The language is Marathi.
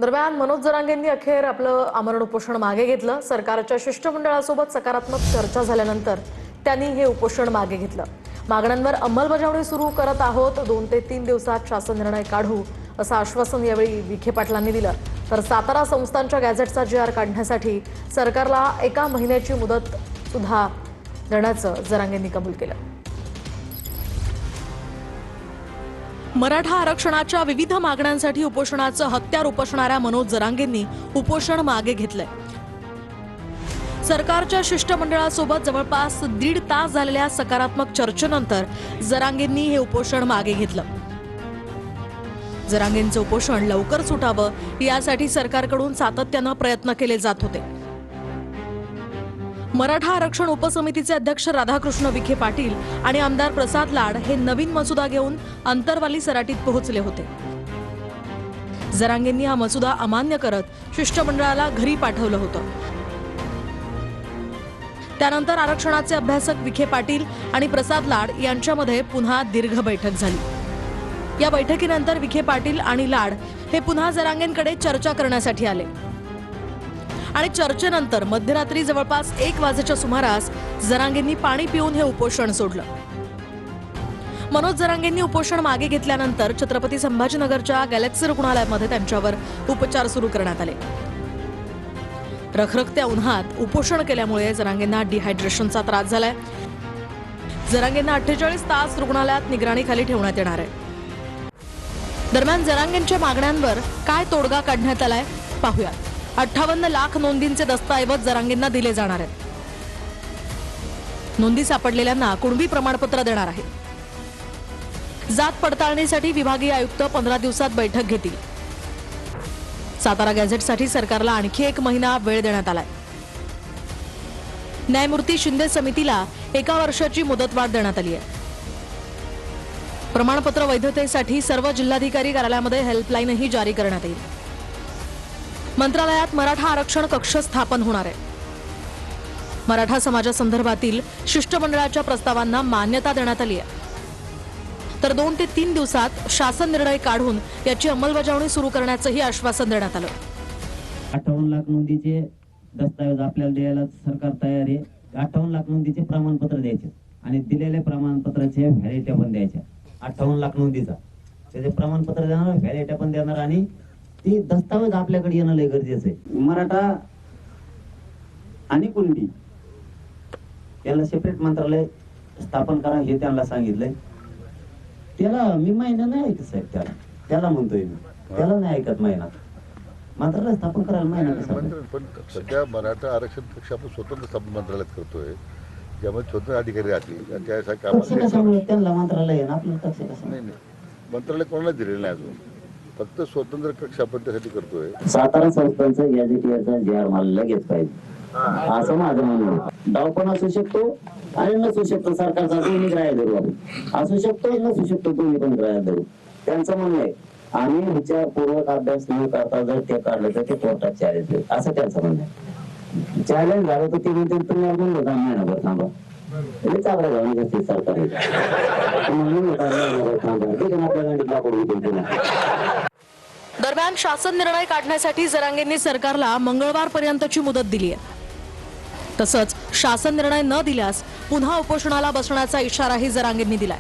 दरम्यान मनोज जरांगेंनी अखेर आपलं आमरण उपोषण मागे घेतलं। सरकारच्या शिष्टमंडळासोबत सकारात्मक चर्चा झाल्यानंतर त्यांनी हे उपोषण मागे घेतलं। मागण्यांवर अंमलबजावणी सुरू करत आहोत, 2 ते 3 दिवसात शासन निर्णय काढू असं आश्वासन यावेळी विखे पाटलांनी दिलं। तर सातारा संस्थांच्या गॅझेटचा GR काढण्यासाठी सरकारला 1 महिन्याची मुदत सुद्धा देण्याचं जरांगेंनी कबूल केलं। मराठा आरक्षणाच्या विविध मागण्यांसाठी उपोषणाचं हत्यार उपसणाऱ्या मनोज जरांगेंनी उपोषण मागे घेतलंय। सरकारच्या शिष्टमंडळासोबत जवळपास 1.5 तास झालेल्या सकारात्मक चर्चेनंतर जरांगेंनी हे उपोषण मागे घेतलं। जरांगेंचं उपोषण लवकर सुटावं यासाठी सरकारकडून सातत्यानं प्रयत्न केले जात होते। मराठा आरक्षण उपसमितीचे अध्यक्ष राधाकृष्ण विखे पाटील आणि आमदार प्रसाद लाड हे नवीन मसुदा घेऊन अंतरवाली सराटीत पोहोचले होते। जरांगेंनी हा मसुदा अमान्य करत शिष्टमंडळाला घरी पाठवलं होतं। त्यानंतर आरक्षणाचे अभ्यासक विखे पाटील आणि प्रसाद लाड यांच्यामध्ये पुन्हा दीर्घ बैठक झाली। या बैठकीनंतर विखे पाटील आणि लाड हे पुन्हा जरांगेंकडे चर्चा करण्यासाठी आले आणि चर्चेनंतर मध्यरात्री जवळपास 1 वाजेच्या सुमारास जरांगेंनी पाणी पिऊन हे उपोषण सोडलं। मनोज जरांगेंनी उपोषण मागे घेतल्यानंतर छत्रपती संभाजीनगरच्या गॅलेक्सी रुग्णालयामध्ये त्यांच्यावर उपचार सुरू करण्यात आले। रखरखत्या उन्हात उपोषण केल्यामुळे जरांगेंना डिहायड्रेशनचा त्रास झालाय। जरांगेंना 48 तास रुग्णालयात निगराणीखाली ठेवण्यात येणार आहे। दरम्यान जरांगेंच्या मागण्यांवर काय तोडगा काढण्यात आलाय पाहूयात। 58 लाख नोंदींचे दस्तऐवज जरांगेंना दिले जाणार आहेत। नोंदी सापडलेल्यांना कुणबी प्रमाणपत्र देणार आहे। जात पडताळणीसाठी विभागीय आयुक्त 15 दिवसात बैठक घेतील। सातारा गॅझेटसाठी सरकारला आणखी 1 महिना वेळ देण्यात आलाय। न्यायमूर्ती शिंदे समितीला 1 वर्षाची मुदतवाढ देण्यात आली आहे। प्रमाणपत्र वैधतेसाठी सर्व जिल्हाधिकारी कार्यालयामध्ये हेल्पलाईनही जारी करण्यात येईल। मंत्रालयात मराठा आरक्षण कक्ष स्थापन होणार आहे। मराठा समाजासंदर्भातील शिष्टमंडळाच्या प्रस्तावांना मान्यता देण्यात आली आहे। तर 2 ते 3 दिवसात शासन निर्णय काढून याची अंमलबजावणी सुरू करण्याचंही आश्वासन देण्यात आलं। 58 लाख नोंदीचे दस्तऐवज आपल्याला द्यायला सरकार तयार आहे। 58 लाख नोंदीचे प्रमाणपत्र द्यायचे आणि दिलेल्या प्रमाणपत्राचे व्हॅलिडिटी पण द्यायच्या। 58 लाख नोंदीचा त्याचे प्रमाणपत्र देणार, व्हॅलिडिटी पण देणार आणि ती दस्तावेज आपल्याकडे येणं लय गरजेचं आहे। मराठा आणि कुणबी याला सेपरेट मंत्रालय स्थापन करा हे त्यांना सांगितलंय। त्याला मी महिना नाही ऐकत साहेब, त्याला म्हणतोय मी, त्याला नाही ऐकत महिना। मंत्रालय स्थापन करायला महिना कसा? पण सध्या मराठा आरक्षण कक्ष आपण स्वतंत्र स्थापन मंत्रालयात करतोय, ज्यामध्ये स्वतंत्र अधिकारी राहतील। त्यांना मंत्रालय आहे ना, आपल्याला कक्ष कसं? नाही, मंत्रालय कोणाला दिलेलं नाही अजून, फक्त स्वतंत्र कक्ष आपण त्यासाठी करतोय। सातारा संस्थांचं गॅझेटियरचा GR मला लगेच पाहिजे असं माझं म्हणणं आहे। डाव पण असू शकतो आणि नसू शकतो, सरकारचा दोन्ही ग्राह्य धरू आपण, असू शकतो नसू शकतो, दोन्ही पण ग्राह्य धरू। त्यांचं म्हणणं आहे आम्ही विचारपूर्वक अभ्यास न करता जर ते काढलं तर ते कोर्टात चॅलेंज देऊ, असं त्यांचं म्हणणं आहे। चॅलेंज झालं तर ते म्हणतील तुम्ही अजून होता महिनाभर थांबा, हे चांगलं झालं नसते सरकार म्हणून होता महिनाभर थांबा, ठीक आहे आपल्या गाडीत लाकूड देतो। दरम्यान शासन निर्णय काढण्यासाठी जरांगेंनी सरकारला मंगळवारपर्यंतची मुदत दिली आहे। तसंच शासन निर्णय न दिल्यास पुन्हा उपोषणाला बसण्याचा इशाराही जरांगेंनी दिलाय।